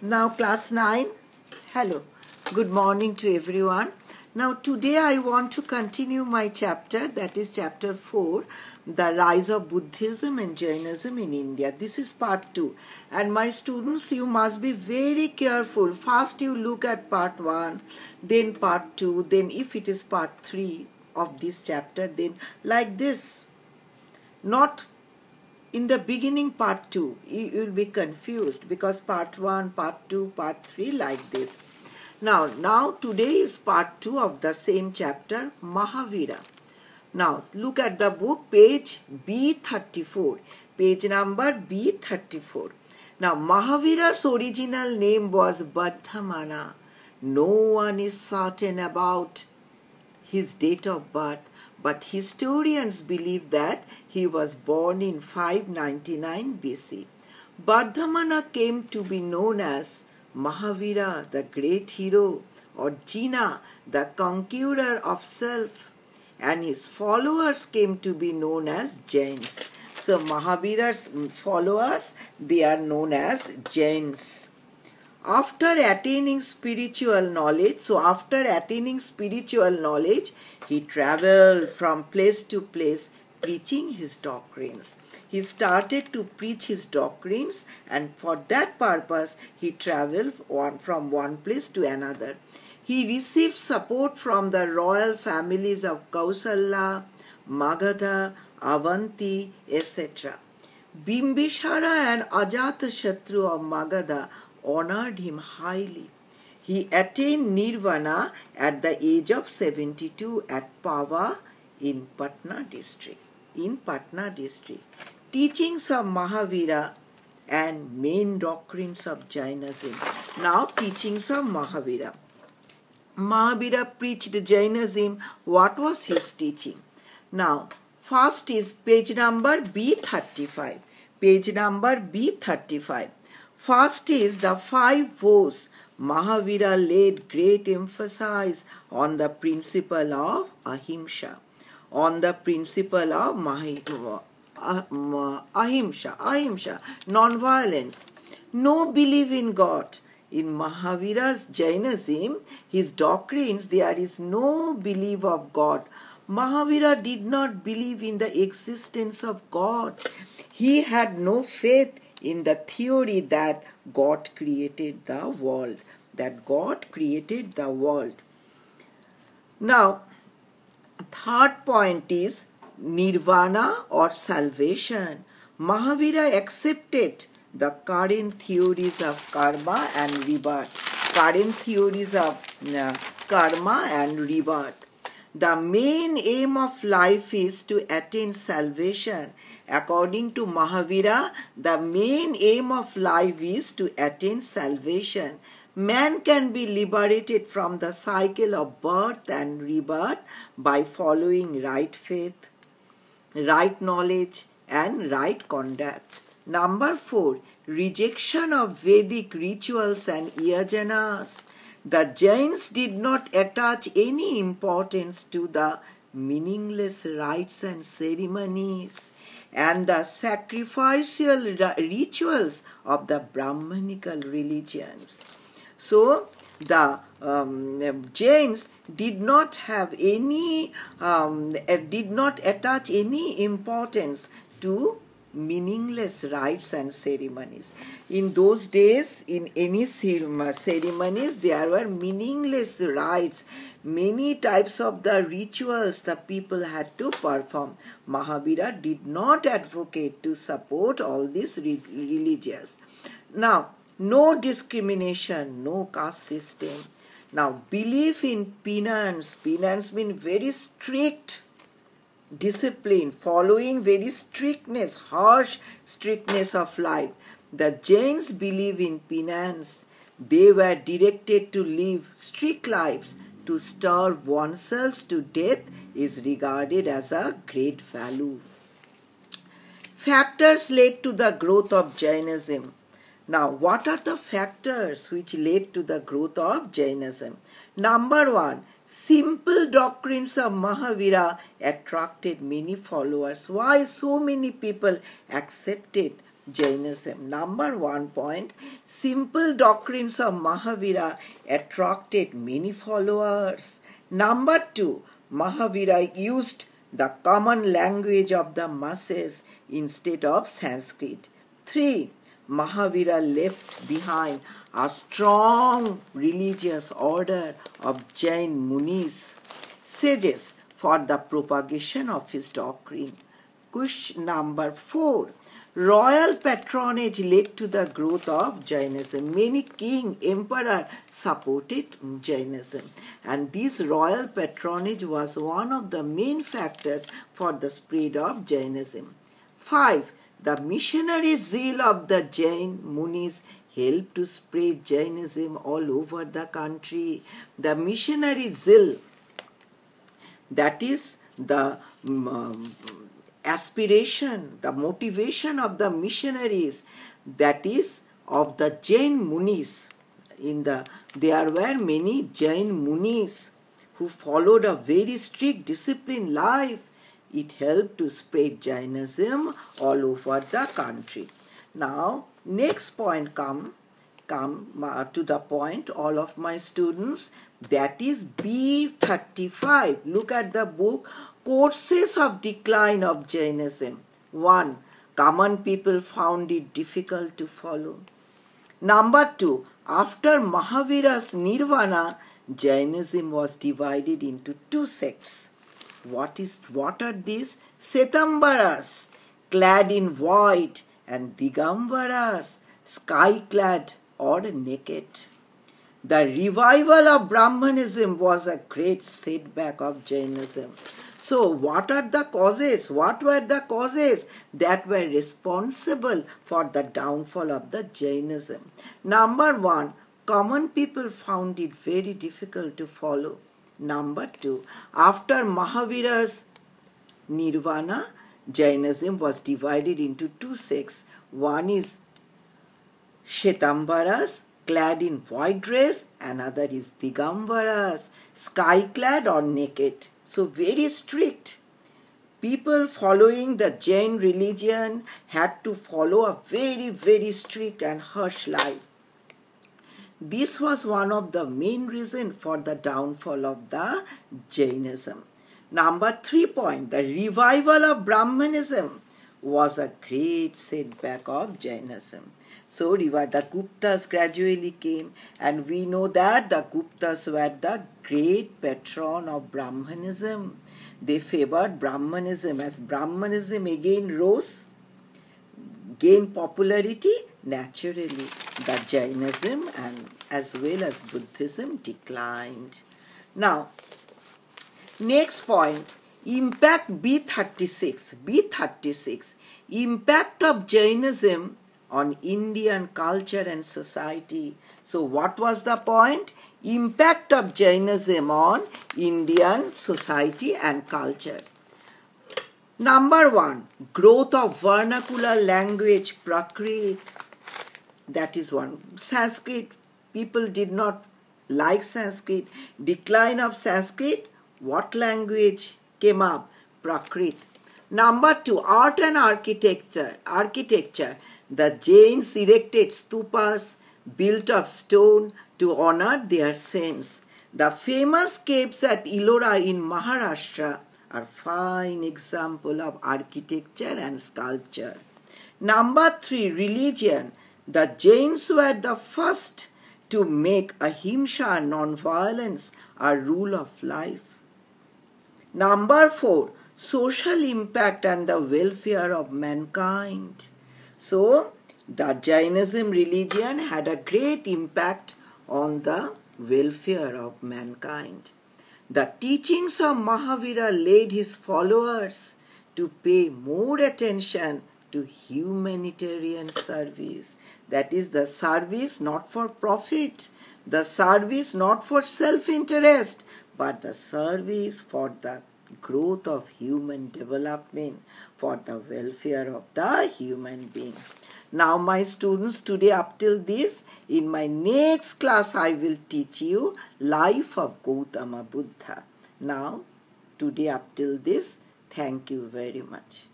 Now class 9, hello, good morning to everyone. Now today I want to continue my chapter, that is chapter 4, the rise of Buddhism and Jainism in India. This is part 2, and my students, you must be very careful. First you look at part 1, then part 2, then if it is part 3 of this chapter, then like this. Not in the beginning part 2, you will be confused because part 1, part 2, part 3 like this. Now today is part 2 of the same chapter, Mahavira. Now look at the book, page B34, page number B34. Now Mahavira's original name was Vardhamana. No one is certain about his date of birth, but historians believe that he was born in 599 BC. Vardhamana came to be known as Mahavira, the great hero, or Jina, the conqueror of self, and his followers came to be known as Jains. So Mahavira's followers, they are known as Jains. After attaining spiritual knowledge, he traveled from place to place preaching his doctrines. He started to preach his doctrines, and for that purpose he traveled from one place to another. He received support from the royal families of Kausala, Magadha, Avanti, etc. Bimbisara and Ajatashatru of Magadha honored him highly. He attained nirvana at the age of 72 at Pava in Patna district. Teachings of Mahavira and main doctrines of Jainism. Now teachings of Mahavira. Mahavira preached Jainism. What was his teaching? Now first is page number B35. Page number B35. First is the 5 vows. Mahavira laid great emphasis on the principle of ahimsa, ahimsa, non-violence, no belief in God. In Mahavira's Jainism, his doctrines, there is no belief of God. Mahavira did not believe in the existence of God. He had no faith in the theory that God created the world. Now, third point is nirvana or salvation. Mahavira accepted the current theories of karma and rebirth. The main aim of life is to attain salvation. According to Mahavira, the main aim of life is to attain salvation. Man can be liberated from the cycle of birth and rebirth by following right faith, right knowledge, and right conduct. Number 4, rejection of Vedic rituals and yajanas. The Jains did not attach any importance to the meaningless rites and ceremonies and the sacrificial rituals of the Brahmanical religions. So the Jains did not attach any importance to meaningless rites and ceremonies. In those days, in any ceremonies, there were meaningless rites. Many types of the rituals the people had to perform. Mahavira did not advocate to support all these religions. Now, no discrimination, no caste system. Now, belief in penance. Penance means very strict discipline, following very harsh strictness of life. The Jains believe in penance. They were directed to live strict lives. To starve oneself to death is regarded as a great value. Factors led to the growth of Jainism. Now, what are the factors which led to the growth of Jainism? Number 1, simple doctrines of Mahavira attracted many followers. Why so many people accepted Jainism. Number 1 point, simple doctrines of Mahavira attracted many followers. Number 2, Mahavira used the common language of the masses instead of Sanskrit. 3, Mahavira left behind a strong religious order of Jain Munis, sages, for the propagation of his doctrine. Question number 4. Royal patronage led to the growth of Jainism. Many king, emperor supported Jainism, and this royal patronage was one of the main factors for the spread of Jainism. 5. The missionary zeal of the Jain Munis helped to spread Jainism all over the country. The missionary zeal, that is the aspiration, the motivation of the missionaries, that is of the Jain Munis. There were many Jain Munis who followed a very strict disciplined life. It helped to spread Jainism all over the country. Now, next point come to the point, all of my students, that is B35. Look at the book, Courses of Decline of Jainism. 1. Common people found it difficult to follow. Number 2. After Mahavira's Nirvana, Jainism was divided into 2 sects. What are these? Svetambaras, clad in white, and Digambaras, sky-clad or naked. The revival of Brahmanism was a great setback of Jainism. So what are the causes? What were the causes that were responsible for the downfall of the Jainism? Number 1, common people found it very difficult to follow. Number 2, after Mahavira's Nirvana, Jainism was divided into 2 sects. One is Shvetambaras, clad in white dress, another is Digambaras, sky-clad or naked. So very strict. People following the Jain religion had to follow a very, very strict and harsh life. This was one of the main reasons for the downfall of the Jainism. Number 3 point, the revival of Brahmanism was a great setback of Jainism. So the Guptas gradually came, and we know that the Guptas were the great patron of Brahmanism. They favored Brahmanism. As Brahmanism again rose, gained popularity, naturally the Jainism and as well as Buddhism declined. Now, next point, impact B36. B36, impact of Jainism on Indian culture and society. So what was the point? Impact of Jainism on Indian society and culture. Number 1, growth of vernacular language, Prakrit. That is one. Sanskrit, people did not like Sanskrit. Decline of Sanskrit, what language came up? Prakrit. Number 2, art and architecture. The Jains erected stupas built of stone to honor their saints. The famous caves at Ellora in Maharashtra are fine example of architecture and sculpture. Number 3, religion. The Jains were the first to make ahimsa, non-violence, a rule of life. Number 4, social impact and the welfare of mankind. So, the Jainism religion had a great impact on the welfare of mankind. The teachings of Mahavira led his followers to pay more attention to humanitarian service. That is the service not for profit, the service not for self-interest, but the service for the growth of human development, for the welfare of the human being. Now my students, today up till this, in my next class I will teach you life of Gautama Buddha. Now today up till this, thank you very much.